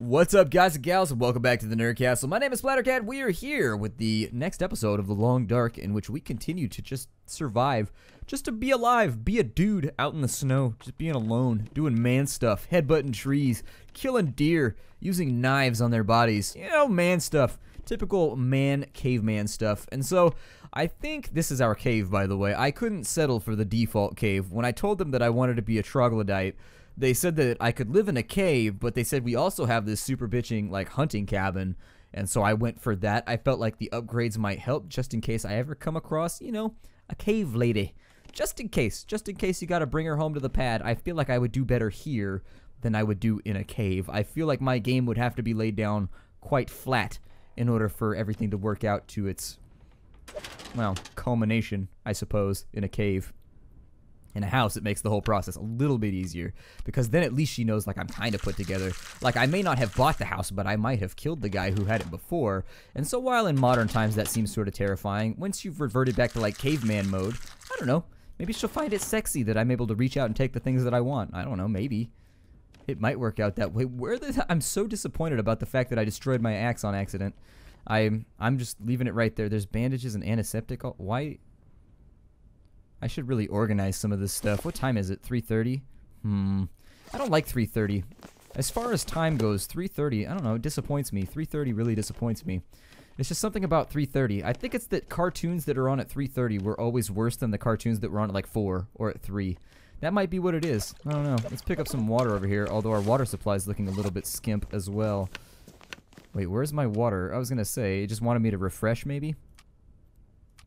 What's up, guys and gals, and welcome back to the Nerd Castle. My name is Splattercat. We are here with the next episode of The Long Dark, in which we continue to just survive, just to be alive, be a dude out in the snow, just being alone, doing man stuff, headbutting trees, killing deer, using knives on their bodies, you know, man stuff, typical man, caveman stuff. And so, I think this is our cave, by the way. I couldn't settle for the default cave. When I told them that I wanted to be a troglodyte, they said that I could live in a cave, but they said we also have this super bitching, like, hunting cabin, and so I went for that. I felt like the upgrades might help, just in case I ever come across, you know, a cave lady. Just in case you gotta bring her home to the pad. I feel like I would do better here than I would do in a cave. I feel like my game would have to be laid down quite flat in order for everything to work out to its, well, culmination, I suppose, in a cave. In a house, it makes the whole process a little bit easier, because then at least she knows, like, I'm kind of put together. Like, I may not have bought the house, but I might have killed the guy who had it before. And so while in modern times that seems sort of terrifying, once you've reverted back to, like, caveman mode, I don't know, maybe she'll find it sexy that I'm able to reach out and take the things that I want. I don't know, maybe. It might work out that way. I'm so disappointed about the fact that I destroyed my axe on accident. I'm just leaving it right there. There's bandages and antiseptic. Why? I should really organize some of this stuff. What time is it? 3:30? I don't like 3:30. As far as time goes, 3:30, I don't know, it disappoints me. 3:30 really disappoints me. It's just something about 3:30. I think it's that cartoons that are on at 3:30 were always worse than the cartoons that were on at like 4 or at 3. That might be what it is. I don't know. Let's pick up some water over here, although our water supply is looking a little bit skimp as well. Wait, where's my water? I was going to say, it just wanted me to refresh maybe?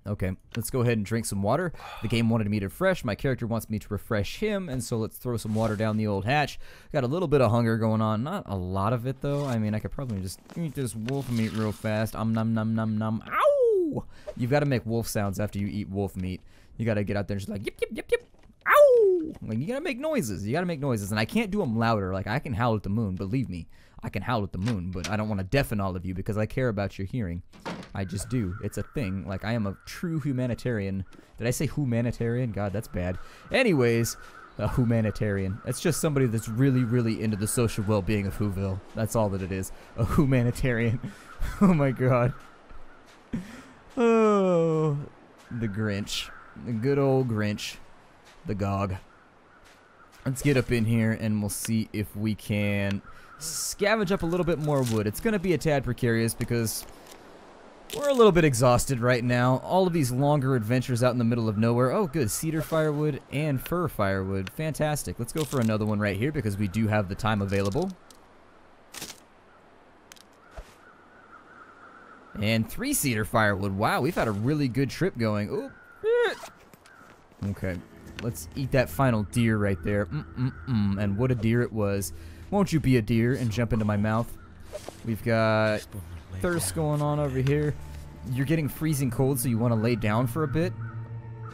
Okay, let's go ahead and drink some water. The game wanted me to refresh. My character wants me to refresh him, and so let's throw some water down the old hatch. Got a little bit of hunger going on. Not a lot of it, though. I mean, I could probably just eat this wolf meat real fast. Nom nom nom nom. Ow! You've got to make wolf sounds after you eat wolf meat. You got to get out there and just like, yip, yip, yip, yip. Ow! Like, you got to make noises. You got to make noises, and I can't do them louder. Like, I can howl at the moon, believe me. I can howl at the moon, but I don't want to deafen all of you because I care about your hearing. I just do. It's a thing. Like, I am a true humanitarian. Did I say humanitarian? God, that's bad. Anyways, a humanitarian. It's just somebody that's really, really into the social well-being of Whoville. That's all that it is. A humanitarian. Oh my god. Oh, the Grinch. The good old Grinch. The Gog. Let's get up in here and we'll see if we can scavenge up a little bit more wood. It's going to be a tad precarious because we're a little bit exhausted right now. All of these longer adventures out in the middle of nowhere. Oh, good. Cedar firewood and fir firewood. Fantastic. Let's go for another one right here because we do have the time available. And 3 cedar firewood. Wow, we've had a really good trip going. Ooh. Okay. Let's eat that final deer right there. And what a deer it was. Won't you be a deer and jump into my mouth? We've got thirst going on over here. You're getting freezing cold, so you want to lay down for a bit?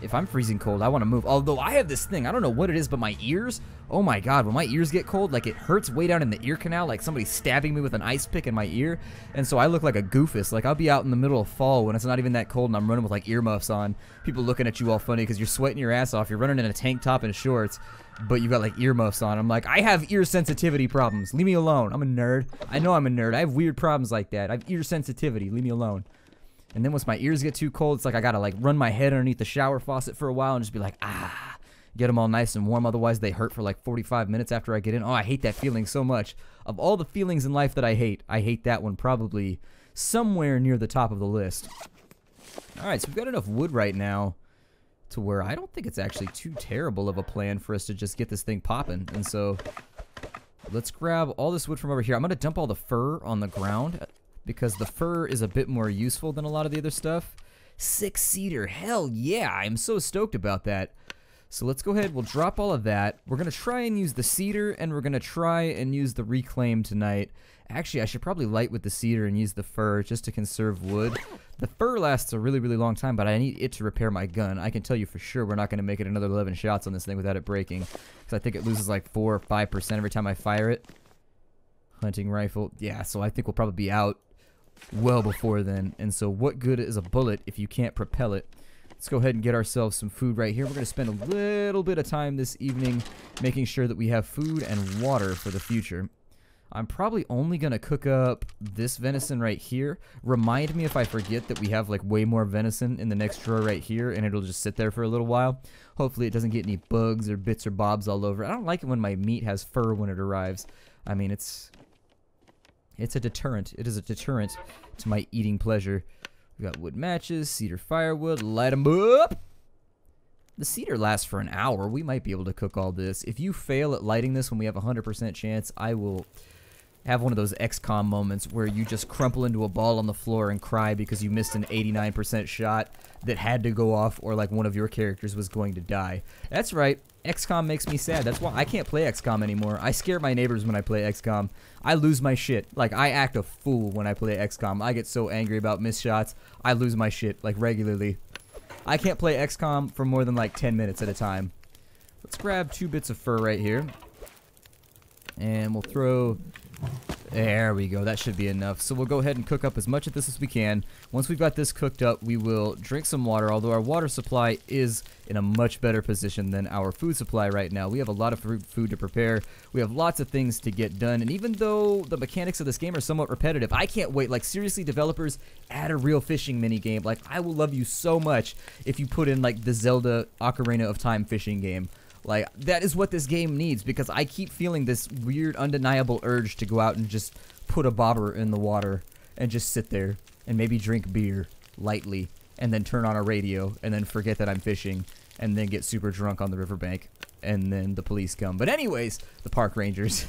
If I'm freezing cold, I want to move. Although I have this thing, I don't know what it is, but my ears, oh my god, when my ears get cold, like it hurts way down in the ear canal, like somebody's stabbing me with an ice pick in my ear. And so I look like a goofus. Like I'll be out in the middle of fall when it's not even that cold and I'm running with like earmuffs on. People looking at you all funny because you're sweating your ass off. You're running in a tank top and shorts, but you got like earmuffs on. I'm like, I have ear sensitivity problems. Leave me alone. I'm a nerd. I know I'm a nerd. I have weird problems like that. I have ear sensitivity. Leave me alone. And then once my ears get too cold, it's like I gotta like run my head underneath the shower faucet for a while and just be like, ah, get them all nice and warm. Otherwise, they hurt for like 45 minutes after I get in. Oh, I hate that feeling so much. Of all the feelings in life that I hate that one probably somewhere near the top of the list. All right, so we've got enough wood right now to where I don't think it's actually too terrible of a plan for us to just get this thing popping. And so let's grab all this wood from over here. I'm gonna dump all the fur on the ground, because the fur is a bit more useful than a lot of the other stuff. 6 cedar, hell yeah, I'm so stoked about that. So let's go ahead, we'll drop all of that. We're gonna try and use the cedar, and we're gonna try and use the reclaim tonight. Actually, I should probably light with the cedar and use the fur just to conserve wood. The fur lasts a really, really long time, but I need it to repair my gun. I can tell you for sure we're not gonna make it another 11 shots on this thing without it breaking, because I think it loses like 4 or 5% every time I fire it. Hunting rifle, yeah, so I think we'll probably be out well before then. And so what good is a bullet if you can't propel it? Let's go ahead and get ourselves some food right here. We're going to spend a little bit of time this evening making sure that we have food and water for the future. I'm probably only going to cook up this venison right here. Remind me if I forget that we have like way more venison in the next drawer right here, and it'll just sit there for a little while. Hopefully it doesn't get any bugs or bits or bobs all over. I don't like it when my meat has fur when it arrives. I mean, it's a deterrent. It is a deterrent to my eating pleasure. We got wood matches, cedar firewood, light them up. The cedar lasts for an hour. We might be able to cook all this. If you fail at lighting this when we have a 100% chance, I will have one of those XCOM moments where you just crumple into a ball on the floor and cry because you missed an 89% shot that had to go off, or like one of your characters was going to die. That's right. XCOM makes me sad. That's why I can't play XCOM anymore. I scare my neighbors when I play XCOM. I lose my shit. Like, I act a fool when I play XCOM. I get so angry about missed shots. I lose my shit, like, regularly. I can't play XCOM for more than like 10 minutes at a time. Let's grab 2 bits of fur right here. And we'll throw... There we go. That should be enough. So we'll go ahead and cook up as much of this as we can. Once we've got this cooked up, we will drink some water, although our water supply is in a much better position than our food supply right now. We have a lot of food to prepare. We have lots of things to get done. And even though the mechanics of this game are somewhat repetitive, I can't wait. Like, seriously, developers, add a real fishing minigame. Like, I will love you so much if you put in, like, the Zelda Ocarina of Time fishing game. Like, that is what this game needs, because I keep feeling this weird, undeniable urge to go out and just put a bobber in the water and just sit there and maybe drink beer lightly and then turn on a radio and then forget that I'm fishing and then get super drunk on the riverbank and then the police come. But anyways, the park rangers.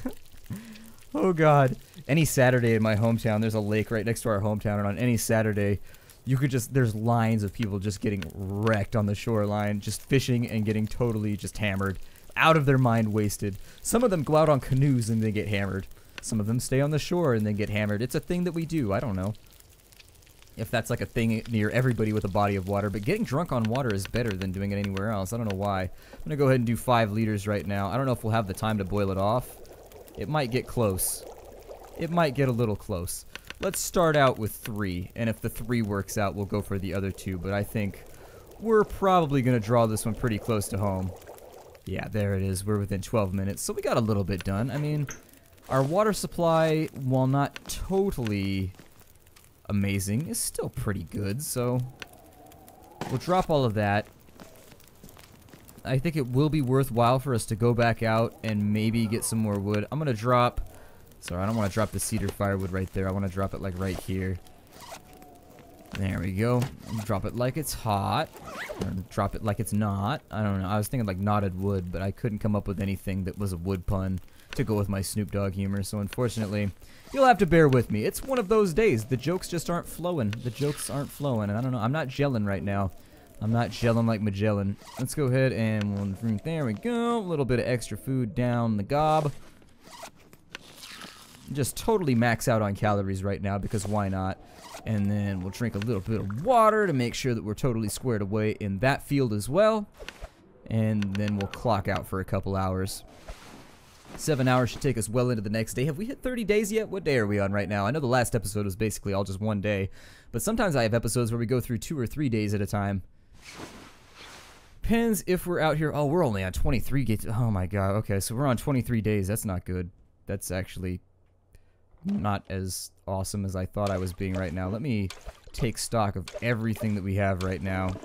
Oh, God. Any Saturday in my hometown, there's a lake right next to our hometown, and on any Saturday... you could just, there's lines of people just getting wrecked on the shoreline, just fishing and getting totally just hammered, out of their mind, wasted. Some of them go out on canoes and they get hammered. Some of them stay on the shore and then get hammered. It's a thing that we do. I don't know if that's like a thing near everybody with a body of water, but getting drunk on water is better than doing it anywhere else. I don't know why. I'm going to go ahead and do 5 liters right now. I don't know if we'll have the time to boil it off. It might get close. It might get a little close. Let's start out with 3, and if the 3 works out, we'll go for the other 2, but I think we're probably going to draw this one pretty close to home. Yeah, there it is. We're within 12 minutes, so we got a little bit done. I mean, our water supply, while not totally amazing, is still pretty good, so we'll drop all of that. I think it will be worthwhile for us to go back out and maybe get some more wood. I'm going to drop... Sorry, I don't want to drop the cedar firewood right there. I want to drop it like right here. There we go. Drop it like it's hot. Or drop it like it's not. I don't know. I was thinking like knotted wood, but I couldn't come up with anything that was a wood pun to go with my Snoop Dogg humor. So unfortunately, you'll have to bear with me. It's one of those days. The jokes just aren't flowing. The jokes aren't flowing. And I don't know. I'm not gelling right now. I'm not gelling like Magellan. Let's go ahead and there we go. A little bit of extra food down the gob. Just totally max out on calories right now, because why not? And then we'll drink a little bit of water to make sure that we're totally squared away in that field as well. And then we'll clock out for a couple hours. 7 hours should take us well into the next day. Have we hit 30 days yet? What day are we on right now? I know the last episode was basically all just one day, but sometimes I have episodes where we go through 2 or 3 days at a time. Depends if we're out here. Oh, we're only on 23 days. Oh my god. Okay, so we're on 23 days. That's not good. That's actually... not as awesome as I thought I was being right now. Let me take stock of everything that we have right now.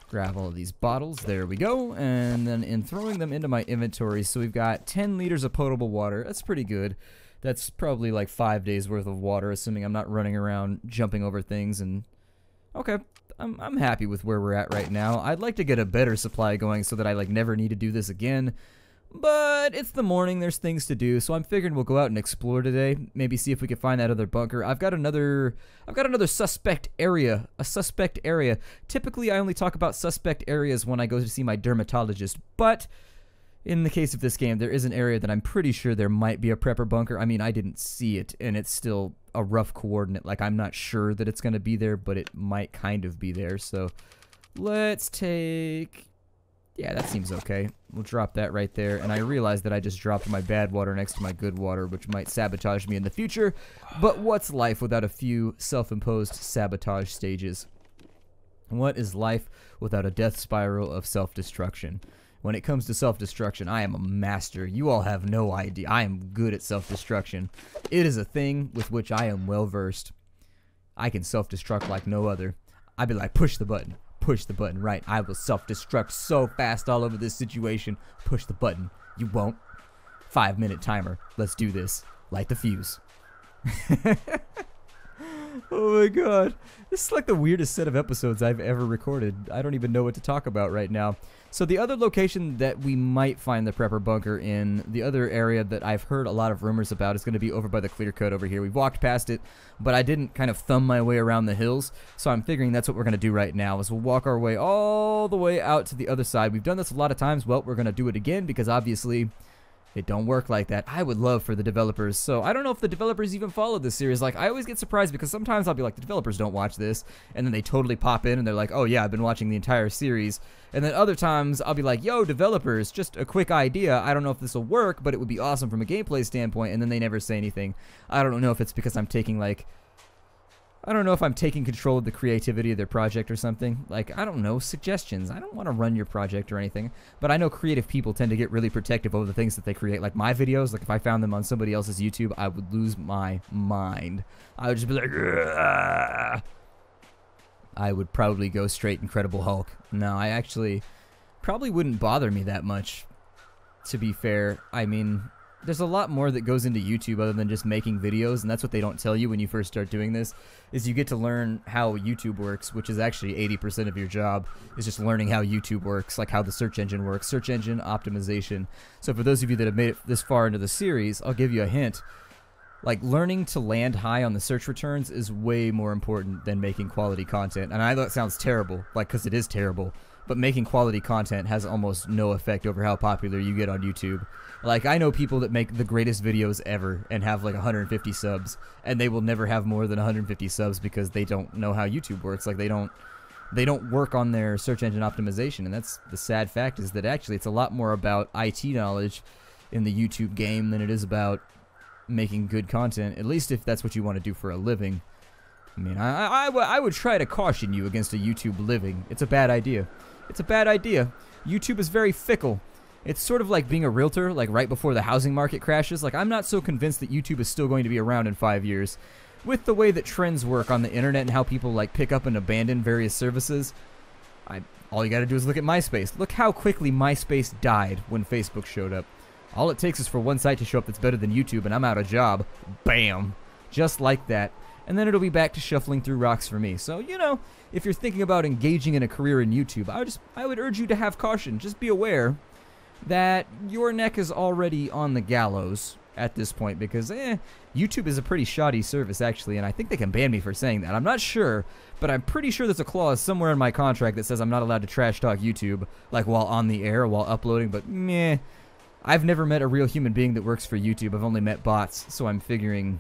Grab all of these bottles. There we go. And then in throwing them into my inventory, so we've got 10 liters of potable water. That's pretty good. That's probably like 5 days worth of water, assuming I'm not running around jumping over things. And okay, I'm happy with where we're at right now. I'd like to get a better supply going so that I like never need to do this again. But it's the morning, there's things to do, so I'm figuring we'll go out and explore today. Maybe see if we can find that other bunker. I've got another suspect area. A suspect area. Typically, I only talk about suspect areas when I go to see my dermatologist, but in the case of this game, there is an area that I'm pretty sure there might be a prepper bunker. I mean, I didn't see it, and it's still a rough coordinate. Like, I'm not sure that it's going to be there, but it might kind of be there, so let's take... yeah, that seems okay. We'll drop that right there. And I realize that I just dropped my bad water next to my good water, which might sabotage me in the future. But what's life without a few self-imposed sabotage stages? What is life without a death spiral of self-destruction? When it comes to self-destruction, I am a master. You all have no idea. I am good at self-destruction. It is a thing with which I am well-versed. I can self-destruct like no other. I'd be like, push the button, right? I will self-destruct so fast all over this situation. Push the button. You won't. 5-minute timer. Let's do this. Light the fuse. Oh my god. This is like the weirdest set of episodes I've ever recorded. I don't even know what to talk about right now. So the other location that we might find the prepper bunker in, the other area that I've heard a lot of rumors about, is going to be over by the clear cut over here. We've walked past it, but I didn't kind of thumb my way around the hills, so I'm figuring that's what we're going to do right now, is we'll walk our way all the way out to the other side. We've done this a lot of times. Well, we're going to do it again because obviously it don't work like that. I would love for the developers. So I don't know if the developers even follow this series. Like, I always get surprised because sometimes I'll be like, the developers don't watch this, and then they totally pop in and they're like, oh yeah, I've been watching the entire series. And then other times I'll be like, yo, developers, just a quick idea. I don't know if this will work, but it would be awesome from a gameplay standpoint, and then they never say anything. I don't know if it's because I'm taking like, I don't know if I'm taking control of the creativity of their project or something. Like, I don't know, suggestions. I don't want to run your project or anything, but I know creative people tend to get really protective over the things that they create. Like my videos, like if I found them on somebody else's YouTube, I would lose my mind. I would just be like, ugh. I would probably go straight Incredible Hulk. No, I actually probably wouldn't bother me that much, to be fair. I mean, there's a lot more that goes into YouTube other than just making videos, and that's what they don't tell you when you first start doing this, is you get to learn how YouTube works, which is actually 80% of your job, is just learning how YouTube works, like how the search engine works, search engine optimization. So for those of you that have made it this far into the series, I'll give you a hint. Like, learning to land high on the search returns is way more important than making quality content. And I know it sounds terrible, like, because it is terrible, but making quality content has almost no effect over how popular you get on YouTube. Like, I know people that make the greatest videos ever and have like 150 subs, and they will never have more than 150 subs because they don't know how YouTube works. Like, they don't work on their search engine optimization, and that's the sad fact, is that actually it's a lot more about IT knowledge in the YouTube game than it is about making good content, at least if that's what you want to do for a living. I mean, I would try to caution you against a YouTube living. It's a bad idea. It's a bad idea. YouTube is very fickle. It's sort of like being a realtor, like right before the housing market crashes. Like, I'm not so convinced that YouTube is still going to be around in 5 years. With the way that trends work on the internet and how people like pick up and abandon various services, all you gotta do is look at MySpace. Look how quickly MySpace died when Facebook showed up. All it takes is for one site to show up that's better than YouTube, and I'm out of job. Bam! Just like that. And then it'll be back to shuffling through rocks for me. So, you know, if you're thinking about engaging in a career in YouTube, I would urge you to have caution. Just be aware that your neck is already on the gallows at this point, because YouTube is a pretty shoddy service, actually, and I think they can ban me for saying that. I'm not sure, but I'm pretty sure there's a clause somewhere in my contract that says I'm not allowed to trash talk YouTube, like while on the air, while uploading, but meh. I've never met a real human being that works for YouTube. I've only met bots, so I'm figuring,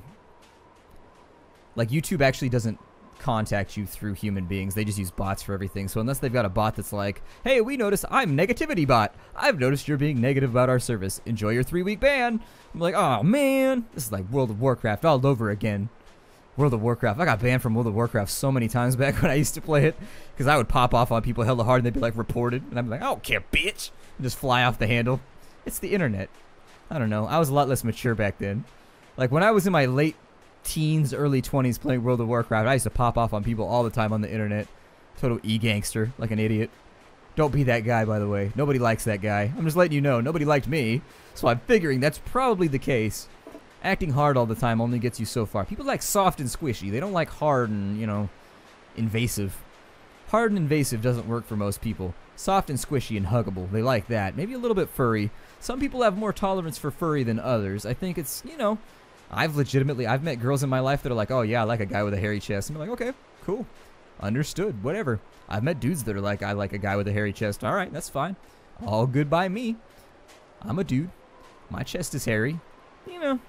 like, YouTube actually doesn't contact you through human beings. They just use bots for everything. So unless they've got a bot that's like, hey, we noticed I'm negativity bot. I've noticed you're being negative about our service. Enjoy your 3-week ban. I'm like, oh man, this is like World of Warcraft all over again. World of Warcraft. I got banned from World of Warcraft so many times back when I used to play it, because I would pop off on people hella hard and they'd be like, reported. And I'd be like, I don't care, bitch. And just fly off the handle. It's the internet. I don't know. I was a lot less mature back then. Like, when I was in my late teens, early 20s playing World of Warcraft, I used to pop off on people all the time on the internet. Total e-gangster, like an idiot. Don't be that guy, by the way. Nobody likes that guy. I'm just letting you know, nobody liked me, so I'm figuring that's probably the case. Acting hard all the time only gets you so far. People like soft and squishy. They don't like hard and, you know, invasive. Hard and invasive doesn't work for most people. Soft and squishy and huggable, they like that. Maybe a little bit furry. Some people have more tolerance for furry than others. I think it's, you know, I've met girls in my life that are like, oh yeah, I like a guy with a hairy chest. And I'm like, okay, cool. Understood, whatever. I've met dudes that are like, I like a guy with a hairy chest. All right, that's fine. All good by me. I'm a dude. My chest is hairy. You know,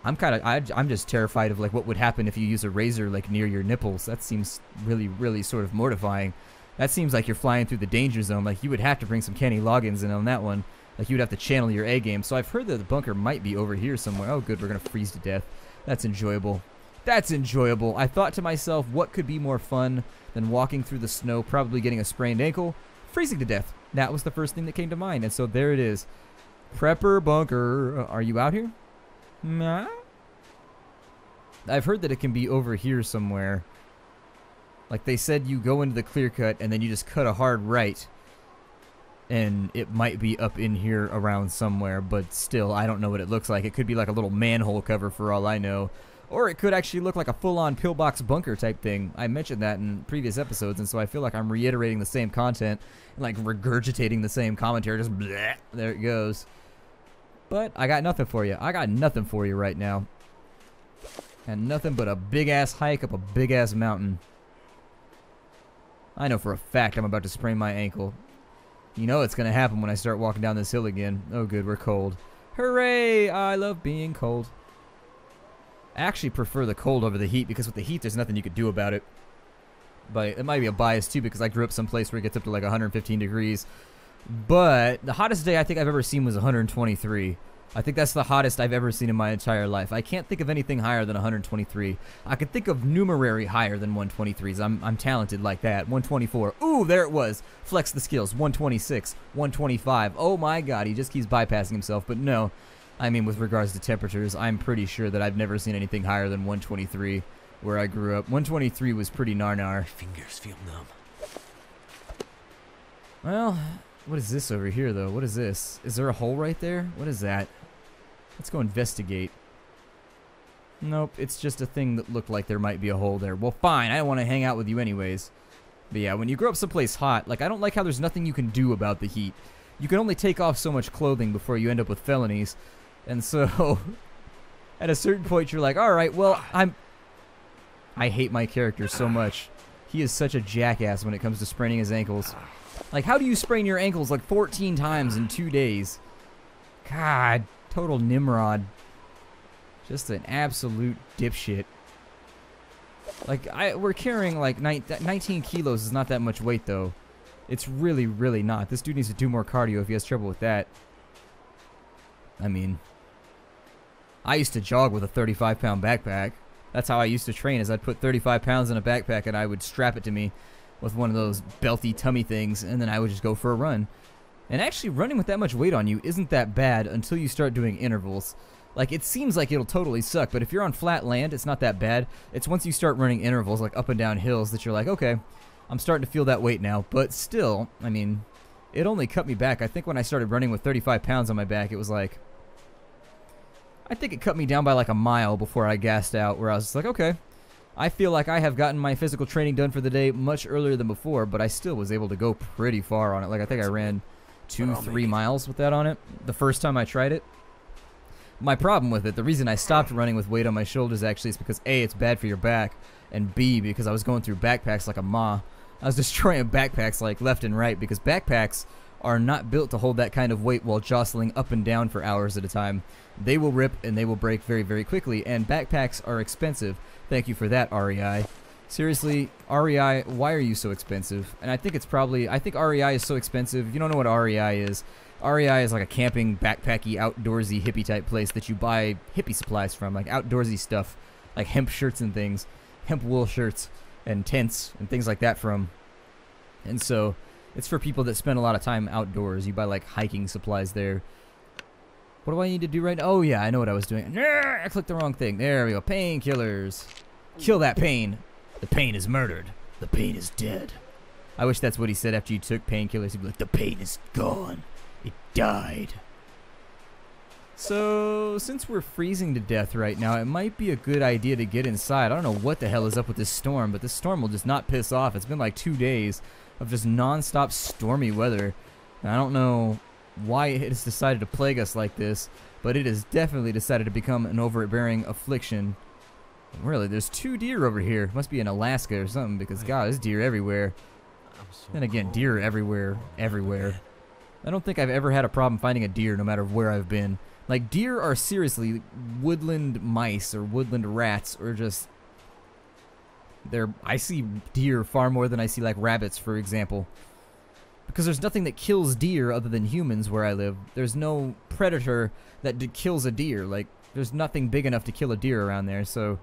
I'm just terrified of like what would happen if you use a razor like near your nipples. That seems really, really sort of mortifying. That seems like you're flying through the danger zone. Like, you would have to bring some Kenny Loggins in on that one. Like, you would have to channel your A game. So I've heard that the bunker might be over here somewhere. Oh, good, we're going to freeze to death. That's enjoyable. That's enjoyable. I thought to myself, what could be more fun than walking through the snow, probably getting a sprained ankle, freezing to death. That was the first thing that came to mind. And so there it is. Prepper bunker. Are you out here? Nah. I've heard that it can be over here somewhere. Like they said, you go into the clear cut and then you just cut a hard right. And it might be up in here around somewhere, but still, I don't know what it looks like. It could be like a little manhole cover for all I know. Or it could actually look like a full-on pillbox bunker type thing. I mentioned that in previous episodes, and so I feel like I'm reiterating the same content and like regurgitating the same commentary. Just bleh, there it goes. But I got nothing for you. I got nothing for you right now. And nothing but a big-ass hike up a big-ass mountain. I know for a fact I'm about to sprain my ankle. You know it's going to happen when I start walking down this hill again. Oh good, we're cold. Hooray! I love being cold. I actually prefer the cold over the heat because with the heat there's nothing you could do about it. But it might be a bias too because I grew up someplace where it gets up to like 115 degrees. But the hottest day I think I've ever seen was 123. I think that's the hottest I've ever seen in my entire life. I can't think of anything higher than 123. I can think of numerary higher than 123s. I'm talented like that. 124. Ooh, there it was. Flex the skills. 126. 125. Oh my god, he just keeps bypassing himself. But no, I mean with regards to temperatures, I'm pretty sure that I've never seen anything higher than 123 where I grew up. 123 was pretty nar-nar. Fingers feel numb. Well, what is this over here though? What is this? Is there a hole right there? What is that? Let's go investigate. Nope, it's just a thing that looked like there might be a hole there. Well, fine, I don't want to hang out with you anyways. But yeah, when you grow up someplace hot, like I don't like how there's nothing you can do about the heat. You can only take off so much clothing before you end up with felonies. And so, at a certain point you're like, alright, well, I hate my character so much. He is such a jackass when it comes to spraining his ankles. Like, how do you sprain your ankles like 14 times in 2 days? God, total Nimrod. Just an absolute dipshit. Like, we're carrying like 19 kilos is not that much weight though. It's really, really not. This dude needs to do more cardio if he has trouble with that. I mean, I used to jog with a 35-pound backpack. That's how I used to train, is I'd put 35 pounds in a backpack and I would strap it to me with one of those belty tummy things, and then I would just go for a run. And actually, running with that much weight on you isn't that bad until you start doing intervals. Like, it seems like it'll totally suck, but if you're on flat land, it's not that bad. It's once you start running intervals, like up and down hills, that you're like, okay, I'm starting to feel that weight now. But still, I mean, it only cut me back. I think when I started running with 35 pounds on my back, it was like, I think it cut me down by like a mile before I gassed out, where I was like, okay, I feel like I have gotten my physical training done for the day much earlier than before, but I still was able to go pretty far on it. Like, I think I ran 2-3 miles with that on it the first time I tried it. My problem with it, the reason I stopped running with weight on my shoulders actually is because A, it's bad for your back, and B, because I was going through backpacks like a ma. I was destroying backpacks like left and right because backpacks are not built to hold that kind of weight while jostling up and down for hours at a time. They will rip and they will break very, very quickly, and backpacks are expensive. Thank you for that, REI. Seriously, REI, why are you so expensive? And I think it's probably, I think REI is so expensive. If you don't know what REI is like a camping, backpacky, outdoorsy, hippie type place that you buy hippie supplies from, like outdoorsy stuff, like hemp shirts and things, hemp wool shirts and tents and things like that from. And so, it's for people that spend a lot of time outdoors. You buy like hiking supplies there. What do I need to do right now? Oh yeah, I know what I was doing. I clicked the wrong thing. There we go. Painkillers. Kill that pain. The pain is murdered. The pain is dead. I wish that's what he said after you took painkillers. He'd be like, the pain is gone. It died. So, since we're freezing to death right now, it might be a good idea to get inside. I don't know what the hell is up with this storm, but this storm will just not piss off. It's been like 2 days of just non-stop stormy weather. And I don't know why it has decided to plague us like this, but it has definitely decided to become an overbearing affliction. Really, there's 2 deer over here. Must be in Alaska or something, because God, there's deer everywhere. Then again, deer everywhere. I don't think I've ever had a problem finding a deer no matter where I've been. Like, deer are seriously woodland mice or woodland rats, or just... I see deer far more than I see, like, rabbits, for example. Because there's nothing that kills deer other than humans where I live. There's no predator that kills a deer. Like, there's nothing big enough to kill a deer around there, so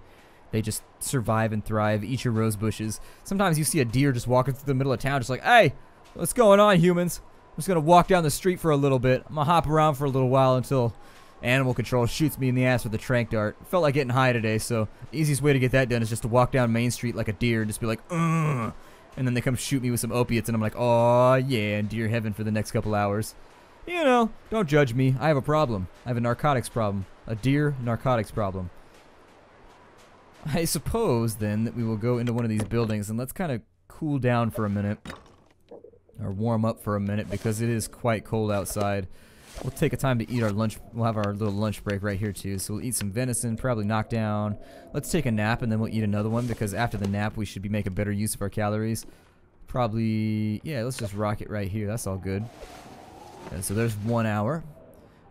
they just survive and thrive, eat your rose bushes. Sometimes you see a deer just walking through the middle of town just like, hey, what's going on, humans? just gonna walk down the street for a little bit. I'm gonna hop around for a little while until animal control shoots me in the ass with a tranq dart. Felt like getting high today, so the easiest way to get that done is just to walk down Main Street like a deer and just be like, ugh. And then they come shoot me with some opiates, and I'm like, oh yeah, deer heaven for the next couple hours. You know, don't judge me. I have a problem. I have a narcotics problem. A deer narcotics problem. I suppose, then, that we will go into one of these buildings, and let's kind of cool down for a minute. Or warm up for a minute, because it is quite cold outside. We'll take a time to eat our lunch. We'll have our little lunch break right here, too. So we'll eat some venison, probably knock down. Let's take a nap, and then we'll eat another one, because after the nap, we should be making better use of our calories. Probably, yeah, let's just rock it right here. That's all good. And so there's 1 hour.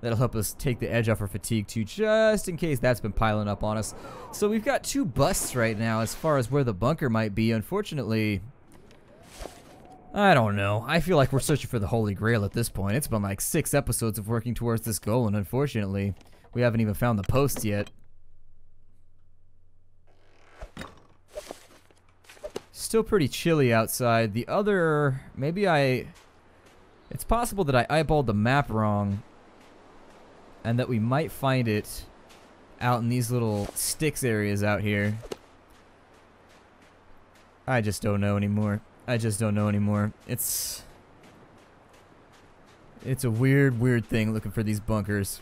That'll help us take the edge off our fatigue, too, just in case that's been piling up on us. So we've got 2 busts right now as far as where the bunker might be. Unfortunately, I don't know. I feel like we're searching for the Holy Grail at this point. It's been like 6 episodes of working towards this goal, and unfortunately, we haven't even found the posts yet. Still pretty chilly outside. The other, it's possible that I eyeballed the map wrong, and that we might find it out in these little sticks areas out here. I just don't know anymore. It's a weird thing looking for these bunkers.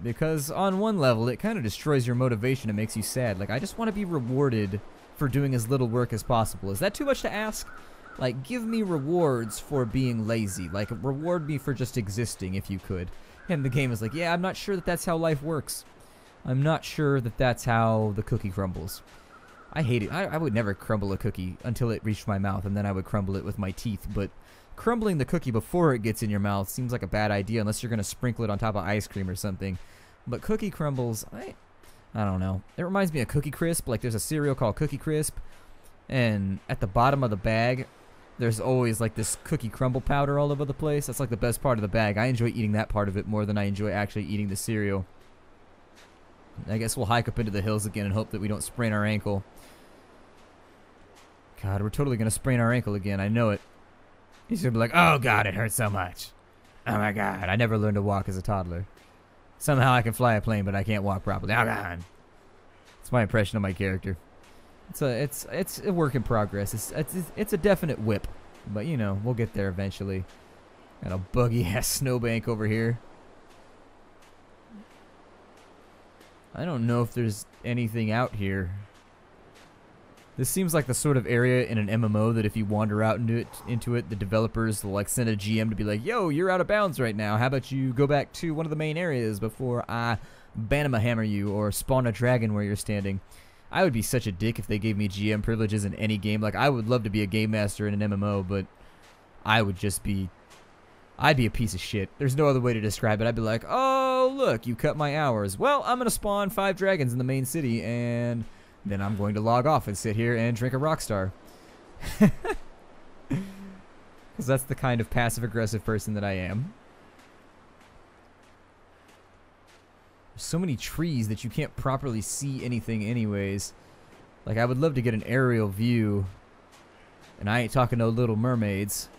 Because on one level, it kind of destroys your motivation and makes you sad. Like, I just want to be rewarded for doing as little work as possible. Is that too much to ask? Like, give me rewards for being lazy. Like, reward me for just existing, if you could. And the game is like, yeah, I'm not sure that that's how life works. I'm not sure that that's how the cookie crumbles. I hate it. I would never crumble a cookie until it reached my mouth, and then I would crumble it with my teeth. But crumbling the cookie before it gets in your mouth seems like a bad idea unless you're going to sprinkle it on top of ice cream or something. But cookie crumbles, I don't know. It reminds me of Cookie Crisp. Like, there's a cereal called Cookie Crisp, and at the bottom of the bag, there's always like this cookie crumble powder all over the place. That's like the best part of the bag. I enjoy eating that part of it more than I enjoy actually eating the cereal. I guess we'll hike up into the hills again and hope that we don't sprain our ankle. God, we're totally going to sprain our ankle again. I know it. He's going to be like, oh God, it hurts so much. Oh my God, I never learned to walk as a toddler. Somehow I can fly a plane, but I can't walk properly. Oh God. It's my impression of my character. It's a work in progress. It's a definite whip, but you know, we'll get there eventually. Got a buggy ass snowbank over here. I don't know if there's anything out here. This seems like the sort of area in an MMO that if you wander out into it, the developers will like send a GM to be like, yo, you're out of bounds right now. How about you go back to one of the main areas before I banama hammer you or spawn a dragon where you're standing. I would be such a dick if they gave me GM privileges in any game. Like, I would love to be a game master in an MMO, but I'd be a piece of shit. There's no other way to describe it. I'd be like, oh, look, you cut my hours. Well, I'm going to spawn 5 dragons in the main city, and then I'm going to log off and sit here and drink a Rockstar. Because that's the kind of passive-aggressive person that I am. There's so many trees that you can't properly see anything anyways. Like, I would love to get an aerial view, and I ain't talking no Little Mermaids,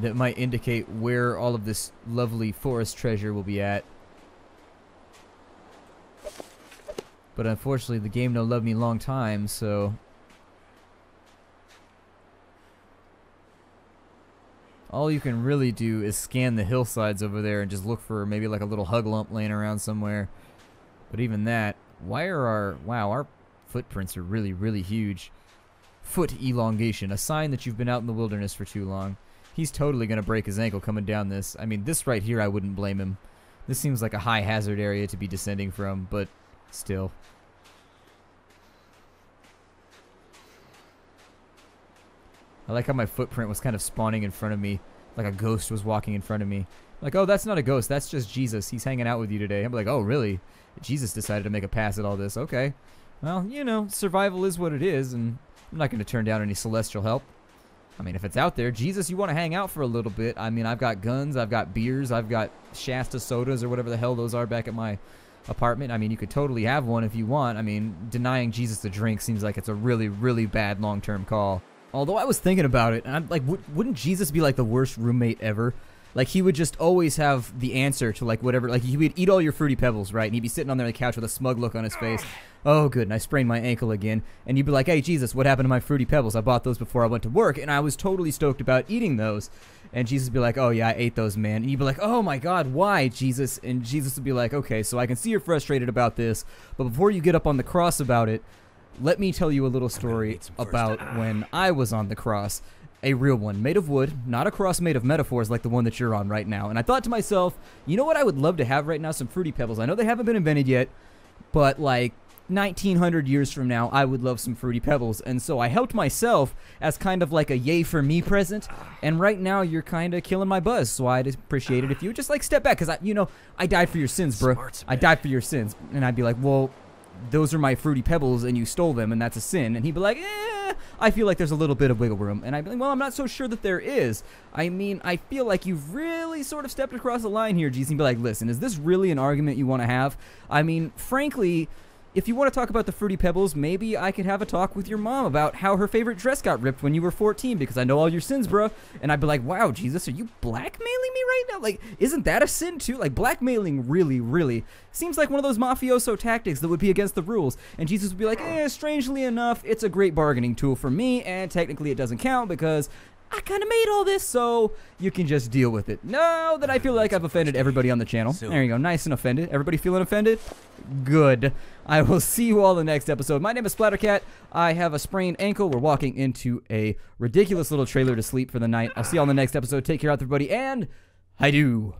that might indicate where all of this lovely forest treasure will be at. But unfortunately, the game no love me long time, so all you can really do is scan the hillsides over there and just look for maybe like a little hug lump laying around somewhere. But even that, our footprints are really, really huge. Foot elongation, a sign that you've been out in the wilderness for too long. He's totally going to break his ankle coming down this. I mean, this right here, I wouldn't blame him. This seems like a high hazard area to be descending from, but still. I like how my footprint was kind of spawning in front of me, like a ghost was walking in front of me. Like, oh, that's not a ghost, that's just Jesus. He's hanging out with you today. I'm like, oh, really? Jesus decided to make a pass at all this. Okay. Well, you know, survival is what it is, and I'm not going to turn down any celestial help. I mean, if it's out there, Jesus, you want to hang out for a little bit. I mean, I've got guns, I've got beers, I've got Shasta sodas or whatever the hell those are back at my apartment. I mean, you could totally have one if you want. I mean, denying Jesus a drink seems like it's a really, really bad long-term call. Although I was thinking about it, and I'm like, wouldn't Jesus be like the worst roommate ever? Like, he would just always have the answer to, like, whatever. Like, he would eat all your Fruity Pebbles, right? And he'd be sitting on there on the couch with a smug look on his face. Oh, good, and I sprained my ankle again. And you'd be like, hey, Jesus, what happened to my Fruity Pebbles? I bought those before I went to work, and I was totally stoked about eating those. And Jesus would be like, oh, yeah, I ate those, man. And you'd be like, oh, my God, why, Jesus? And Jesus would be like, okay, so I can see you're frustrated about this, but before you get up on the cross about it, let me tell you a little story about when I was on the cross. A real one, made of wood, not a cross made of metaphors like the one that you're on right now. And I thought to myself, you know what I would love to have right now? Some Fruity Pebbles. I know they haven't been invented yet, but like 1900 years from now, I would love some Fruity Pebbles. And so I helped myself as kind of like a yay for me present. And right now, you're kind of killing my buzz. So I'd appreciate it if you would just like step back. Because, I died for your sins, bro. I died for your sins. And I'd be like, well, those are my Fruity Pebbles and you stole them and that's a sin. And he'd be like, I feel like there's a little bit of wiggle room. And I'd be like, well, I'm not so sure that there is. I mean, I feel like you've really sort of stepped across the line here, Jesus. And be like, listen, is this really an argument you want to have? I mean, frankly, if you want to talk about the Fruity Pebbles, maybe I could have a talk with your mom about how her favorite dress got ripped when you were 14 because I know all your sins, bro. And I'd be like, wow, Jesus, are you blackmailing me right now? Like, isn't that a sin too? Like, blackmailing really seems like one of those mafioso tactics that would be against the rules. And Jesus would be like, strangely enough, it's a great bargaining tool for me, and technically it doesn't count because I kind of made all this, so you can just deal with it. Now that I feel like I've offended everybody on the channel. There you go, nice and offended. Everybody feeling offended? Good. I will see you all in the next episode. My name is Splattercat. I have a sprained ankle. We're walking into a ridiculous little trailer to sleep for the night. I'll see you all in the next episode. Take care out, everybody, and I do.